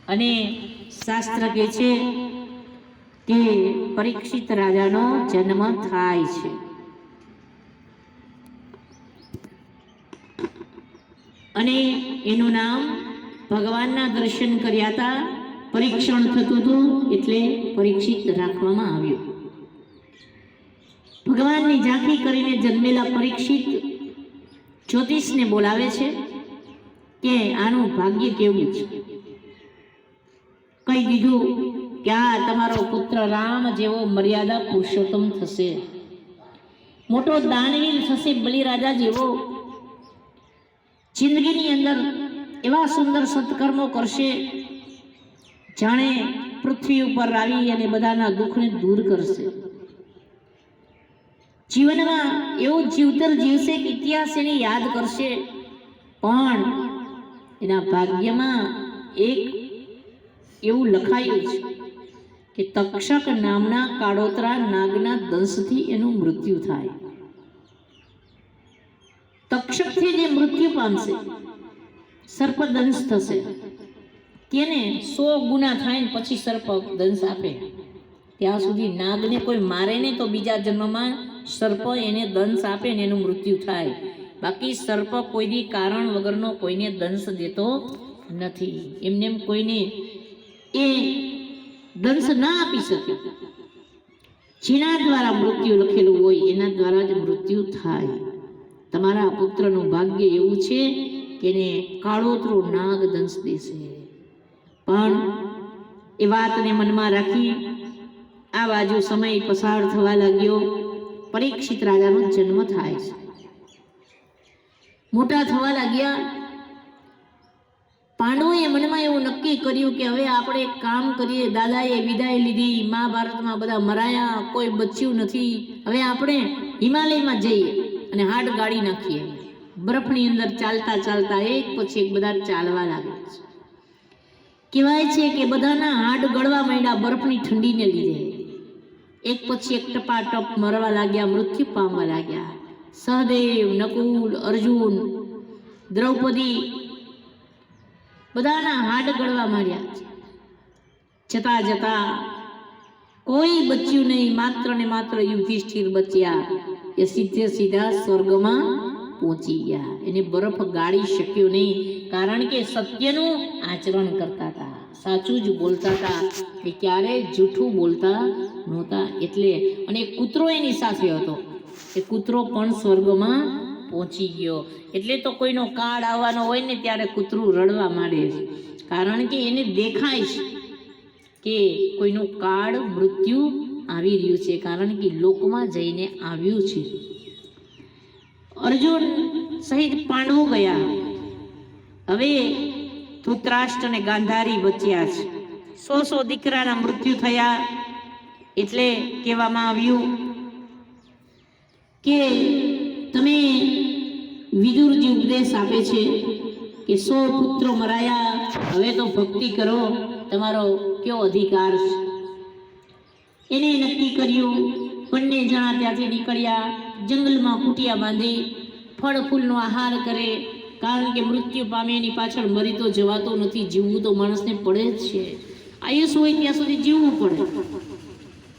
અને શાસ્ત્ર કહે છે કે પરીક્ષિત રાજાનો જન્મ થાય છે. અને એનું નામ ભગવાનના દર્શન કર્યા હતા, પરીક્ષણ થતું હતું એટલે પરીક્ષિત રાખવામાં આવ્યું. ભગવાનની ઝાંખી કરીને જન્મેલા પરીક્ષિત જ્યોતિષને બોલાવે છે કે આનું ભાગ્ય કેવું છે. કહી દીધું કે આ તમારો પુત્ર રામ જેવો મર્યાદા પુરુષોત્તમ થશે, મોટો દાનવીર થશે, બલિરાજા જેવો. જિંદગીની અંદર એવા સુંદર સત્કર્મો કરશે જાણે પૃથ્વી ઉપર આવી અને બધાના દુઃખને દૂર કરશે. જીવનમાં એવું જીવતર જીવશે કે ઇતિહાસ એને યાદ કરશે. પણ એના ભાગ્યમાં એક એવું લખાયું છે કે તક્ષક નામના કાળોતરા નાગના દંશથી એનું મૃત્યુ થાય. તક્ષકથી જે મૃત્યુ પામશે, સર્પદંશ થશે, તેને 100 ગુના થાય ને પછી સર્પ દંશ આપે. ત્યાં સુધી નાગને કોઈ મારે નહીં તો બીજા જન્મમાં સર્પ એને દંશ આપે ને એનું મૃત્યુ થાય. બાકી સર્પ કોઈ દી કારણ વગરનો કોઈને દંશ દેતો નથી. એમને એમ કોઈને એ દંશ ના આપી શકે. જેના દ્વારા મૃત્યુ લખેલું હોય એના દ્વારા જ મૃત્યુ થાય. તમારા પુત્રનું ભાગ્ય એવું છે કે એને કાળોતરો નાગ દંશ દેશે. પણ એ વાતને મનમાં રાખી આ બાજુ સમય પસાર થવા લાગ્યો. પરીક્ષિત રાજાનો જન્મ થાય છે. મોટા થવા લાગ્યા. પાંડવોએ મનમાં એવું નક્કી કર્યું કે હવે આપણે એક કામ કરીએ. દાદાએ વિદાય લીધી, મહાભારતમાં બધા મરાયા, કોઈ બચ્યું નથી. હવે આપણે હિમાલયમાં જઈએ અને હાડ ગાળી નાખીએ. બરફની અંદર ચાલતા ચાલતા એક પછી એક બધા ચાલવા લાગ્યા છે. કહેવાય છે કે બધાના હાડ ગળવા માંડ્યા બરફની ઠંડીને લીધે. એક પછી એક ટપાટપ મરવા લાગ્યા, મૃત્યુ પામવા લાગ્યા. સહદેવ, નકુલ, અર્જુન, દ્રૌપદી બધાના હાડ ગળવા માંડ્યા છે. જતા જતા કોઈ બચ્યું નહીં. માત્ર ને માત્ર યુધિષ્ઠિર બચ્યા. એ સીધે સીધા સ્વર્ગમાં પહોંચી ગયા. એને બરફ ગાળી શક્યો નહીં, કારણ કે સત્યનું આચરણ કરતા હતા, સાચું જ બોલતા હતા, એ ક્યારેય જૂઠું બોલતા નહોતા. એટલે અને કૂતરો એની સાથે હતો. એ કૂતરો પણ સ્વર્ગમાં પહોંચી ગયો. એટલે તો કોઈનો કાળ આવવાનો હોય ને ત્યારે કૂતરું રડવા માંડે છે, કારણ કે એને દેખાય છે કે કોઈનું કાળ મૃત્યુ આવી રહ્યું છે, કારણ કે લોકમાં જઈને આવ્યું છે. અર્જુન સહિત પાંડવો ગયા. હવે ધૃતરાષ્ટ્ર અને ગાંધારી બચ્યા છે. 100 દીકરાના મૃત્યુ થયા. એટલે કહેવામાં આવ્યું કે તમે વિદુરજી ઉપદેશ આપે છે કે 100 પુત્રો મરાયા, હવે તો ભક્તિ કરો, તમારો કયો અધિકાર છે. એને નક્કી કર્યું. બંને જણા ત્યાંથી નીકળ્યા. જંગલમાં કુટિયા બાંધી ફળ ફૂલનો આહાર કરે, કારણ કે મૃત્યુ પામે એની પાછળ મરી તો જવાતો નથી. જીવવું તો માણસને પડે જ છે. આયુષ હોય ત્યાં સુધી જીવવું પડે.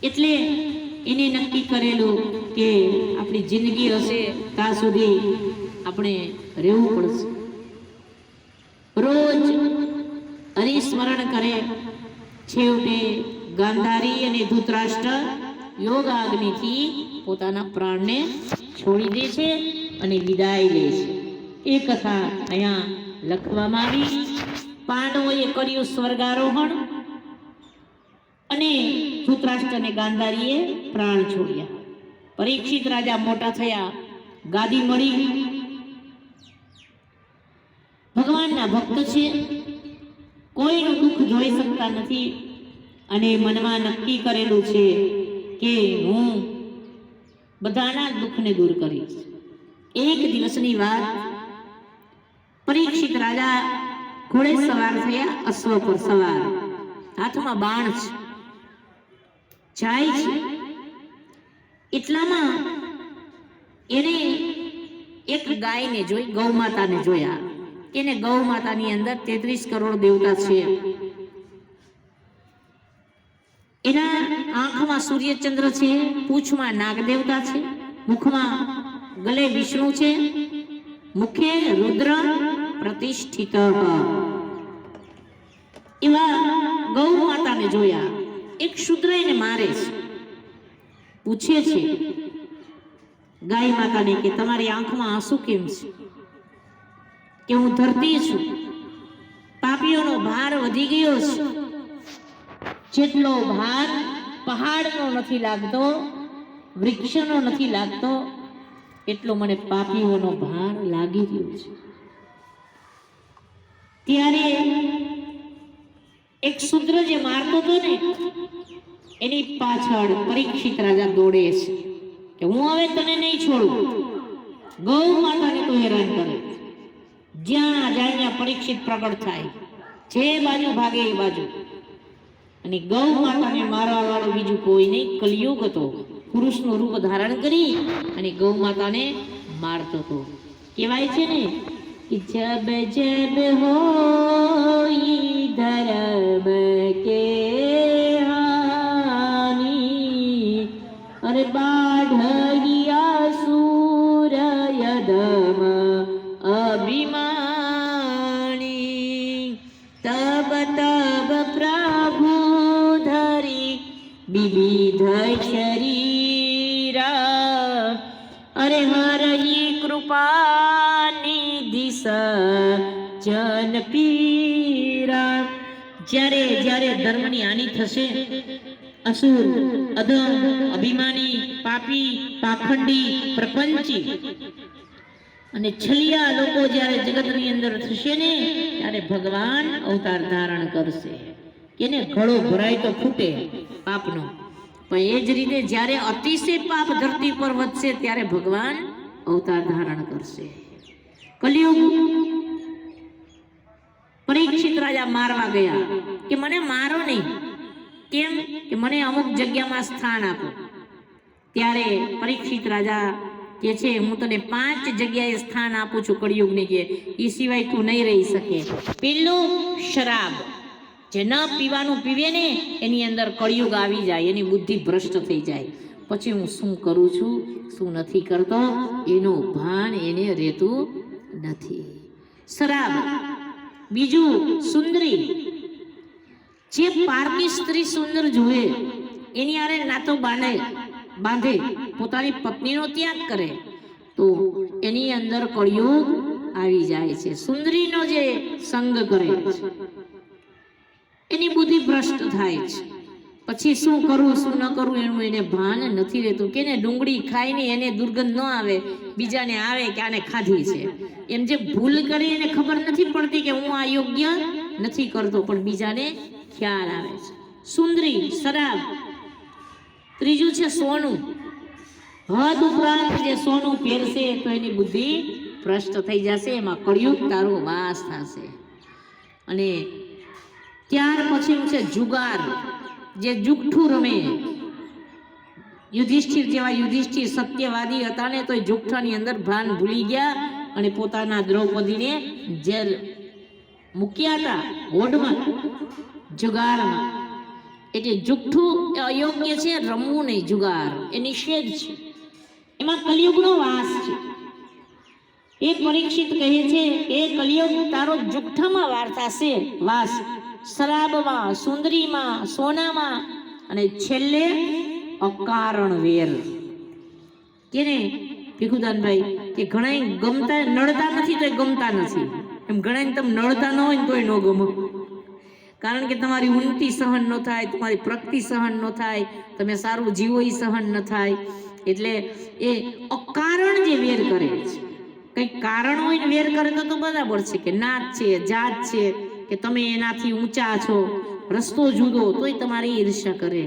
એટલે એને નક્કી કરેલું કે આપણી જિંદગી હશે ત્યાં સુધી આપણે રહેવું પડશે. રોજ હરિસ્મરણ કરે. છેવટે ગાંધારી અને ધૃતરાષ્ટ્ર યોગાગ્નિથી પોતાના પ્રાણને છોડી દે છે અને વિદાય લે છે. એ કથા અહીંયા લખવામાં આવી. પાંડવોએ કર્યું સ્વર્ગારોહણ અને ધૃતરાષ્ટ્ર અને ગાંધારીએ પ્રાણ છોડ્યા. પરીક્ષિત રાજા મોટા થયા, ગાદી મળી. ભગવાનના ભક્ત છે, કોઈનું દુઃખ જોઈ શકતા નથી અને મનમાં નક્કી કરેલું છે કે હું બધાના દુઃખને દૂર કરીશ. એક દિવસની વાત, પરીક્ષિત રાજા ઘોડે સવાર થયા, અશ્વ પર સવાર, હાથમાં બાણ છે, જાય છે. એટલામાં એને એક ગાયને જોઈ, ગૌ માતાને જોયા. એને ગૌ માતાની અંદર 33 કરોડ દેવતા છે. એના આંખમાં સૂર્યચંદ્ર છે, પૂંછમાં નાગદેવતા છે, મુખમાં ગલે વિષ્ણુ છે, મુખે રુદ્ર પ્રતિષ્ઠિત. એવા ગૌ માતાને જોયા. એક શૂદ્ર એને મારે છે, પૂછે છે ગાય માતાને કે તમારી આંખમાં આંસુ કેમ છે? કે હું ધરતી છું, પાપીઓનો ભાર વધી ગયો છે, જેટલો ભાર પહાડનો નથી લાગતો, વૃક્ષનો નથી લાગતો, એટલો મને પાપીઓનો ભાર લાગી રહ્યો છે. ત્યારે એક શૂદ્ર જે મારતો હતો ને એની પાછળ પરીક્ષિત રાજા દોડે છે કે હું હવે તને નહીં છોડું. ગૌ માતાને તો હેરાન કરે, જ્યાં જાય ત્યાં પરીક્ષિત પ્રગટ થાય, જે બાજુ ભાગે એ બાજુ. અને ગૌ માતાને મારવા વાળું બીજું કોઈ નહીં, કલિયુગ હતો. પુરુષનું રૂપ ધારણ કરી અને ગૌ માતાને મારતો હતો. કહેવાય છે ને कि जब जब हो धर्म के हानि अरे बाढ़िया सूरयदम अभिमानी तब तब प्रभु धरी विविध शरीरा अरे हरहि कृपा જન પીરા. જ્યારે જ્યારે ધર્મની હાનિ થશે, અસુર, અધમ, અભિમાની, પાપી, પાખંડી, પ્રપંચી અને છલિયા લોકો જ્યારે જગતની અંદર થશે ને ત્યારે ભગવાન અવતાર ધારણ કરશે. કેને ઘડો ભરાય તો ફૂટે પાપનો, પણ એ જ રીતે જ્યારે અતિશય પાપ ધરતી પર વધશે ત્યારે ભગવાન અવતાર ધારણ કરશે. કલિયુગ પરીક્ષિત રાજા મારવા ગયા કે મને મારો નહીં, કેમ કે મને અમુક જગ્યામાં સ્થાન આપો. ત્યારે પરીક્ષિત રાજા કે છે હું તને 5 જગ્યાએ સ્થાન આપું છું કળિયુગને, કે એ સિવાય તું નહીં રહી શકે. પેલું શરાબ, જે ન પીવાનું પીવે ને એની અંદર કળિયુગ આવી જાય, એની બુદ્ધિ ભ્રષ્ટ થઈ જાય. પછી હું શું કરું છું શું નથી કરતો એનું ભાન એને રહેતું નથી. શરાબ. બીજું સુંદરી, જે પારકી સ્ત્રી સુંદર જોવે એની આરે નાતો બાંધે, પોતાની પત્નીનો ત્યાગ કરે તો એની અંદર કળિયુગ આવી જાય છે. સુંદરીનો જે સંગ કરે એની બુદ્ધિ ભ્રષ્ટ થાય છે. પછી શું કરવું શું ન કરવું એનું એને ભાન નથી રહેતું. કે ને ડુંગળી ખાઈને એને દુર્ગંધ ન આવે, બીજાને આવે કે આને ખાધી છે. એમ જે ભૂલ કરી એને ખબર નથી પડતી કે હું આ યોગ્ય નથી કરતો, પણ બીજાને ખ્યાલ આવે છે. સુંદરી, શરાબ. ત્રીજું છે સોનું. હદ ઉપરાંત જે સોનું પહેરશે તો એની બુદ્ધિ ભ્રષ્ટ થઈ જશે, એમાં કળિયુગ તારો વાસ થશે. અને ત્યાર પછી છે જુગાર, જે જુઠ્ઠું રમે. યુધિષ્ઠિર જેવા યુધિષ્ઠિર સત્યવાદી હતા ને તો જુઠ્ઠાની અંદર ભાન ભૂલી ગયા અને પોતાના દ્રૌપદીને જેલ મૂક્યા હતા હોડમાં, જુગારમાં. એટલે જુઠ્ઠું અયોગ્ય છે, રમવું નહીં. જુગાર એ નિષેધ છે, એમાં કલિયુગનો વાસ છે. એ પરીક્ષિત કહે છે કે કલિયુગ તારો જુઠ્ઠામાં વાર્તાશે વાસ, શરાબમાં, સુંદરીમાં, સોનામાં અને છેલ્લે અકારણ વેર. કેને ભીખુદાનભાઈ કે ઘણા ગમતા નડતા નથી તો ગમતા નથી, એમ ઘણા તમે નડતા ન હોય ને તોય ન ગમો. કારણ કે તમારી ઉન્નતિ સહન ન થાય, તમારી પ્રગતિ સહન ન થાય, તમે સારું જીવો એ સહન ન થાય. એટલે એ અકારણ જે વેર કરે છે, કંઈક કારણ હોય ને વેર કરે તો બરાબર છે કે નાત છે, જાત છે, કે તમે એનાથી ઊંચા છો, રસ્તો જુદો, તોય તમારી ઈર્ષ્યા કરે.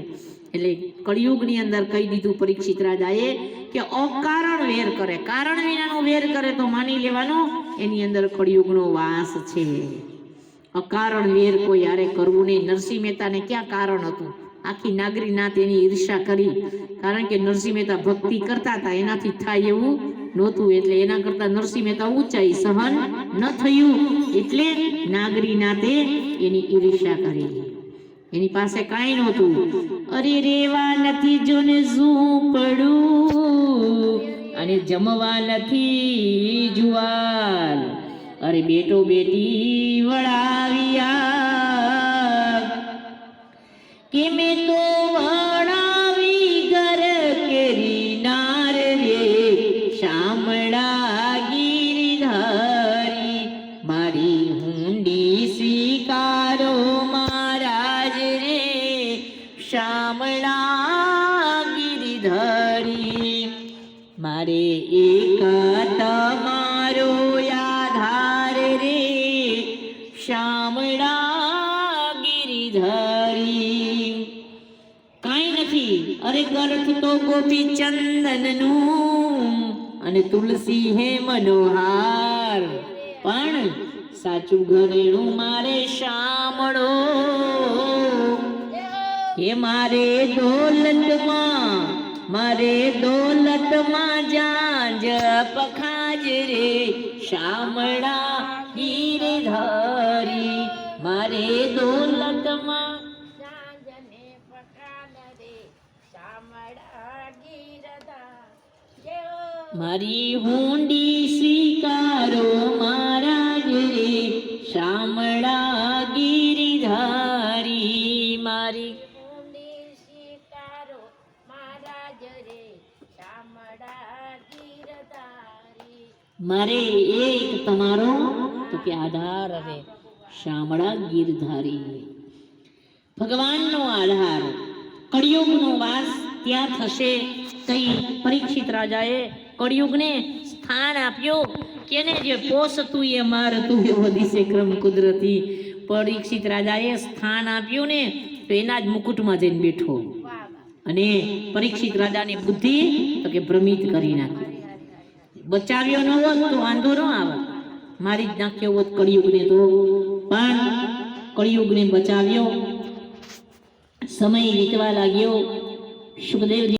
એટલે કળિયુગની અંદર કહી દીધું પરીક્ષિત રાજાએ કે અકારણ વેર કરે, કારણ વિનાનો વેર કરે તો માની લેવાનો એની અંદર કળિયુગનો વાસ છે. અકારણ વેર કોઈ યારે કરવું નહીં. નરસિંહ મહેતાને ક્યાં કારણ હતું? આખી નાગરી નાત એની ઈર્ષ્યા કરી, કારણ કે નરસિંહ મહેતા ભક્તિ કરતા હતા, એનાથી થાય એવું નહોતું. એટલે એના કરતા નરસિંહ મહેતા ઊંચાઈ સહન ન થયું, એટલે નાગરી નાતે એની ઈર્ષ્યા કરી. એની પાસે કાંઈ નહોતું. અરે રેવા નથી જોને ઝૂંપડું અને જમવા નથી જુવાલ. અરે બેટો બેટી વળાવ્યા કે મેં તો વળાવી ઘર કેરી નાર રે શામળા ગિરધારી મારી હુંડી સ્વીકારો મહારાજ રે શામળા ગિરધારી મારે એક તમારો આધાર રે શામળા ગિરધારી. કાંઈ નથી. અરે ગર્થ તો ગોપી ચંદનનું અને તુલસી હે મનોહાર પણ સાચું ઘરેણું મારે શામળો. એ મારે દોલતમાં જાંજ પખાજ રે શામળા ગિરધારી મારે દોલતમાં જાંજને પકાન રે શામળા ગિરધારી. મારી હુંડી સ્વીકારો મહારાજ રે શામળા ગિરધારી મારી હુંડી સ્વીકારો મહારાજ રે શામળા ગિરધારી. મારે એક તમારો તો કે આધાર રે શામળા ગિરધારી. ભગવાનનો આધાર. કળિયુગનો વાસ ત્યાં થશે. કઈ પરીક્ષિત રાજાએ કળિયુગને સ્થાન આપ્યું કે ને જે પોષતું એ મારતું એવો દિશે ક્રમ કુદરતી. પરીક્ષિત રાજાએ સ્થાન આપ્યું ને તો એના જ મુકુટમાં જઈને બેઠો અને પરીક્ષિત રાજાની બુદ્ધિ તો કે ભ્રમિત કરી નાખી. બચાવ્યો ન હોત તો વાંધો ન આવત, મારી જ નાખ્યો હોત કળિયુગને તો. પણ કળિયુગને બચાવ્યો. સમય વીતવા લાગ્યો. સુખદેવજી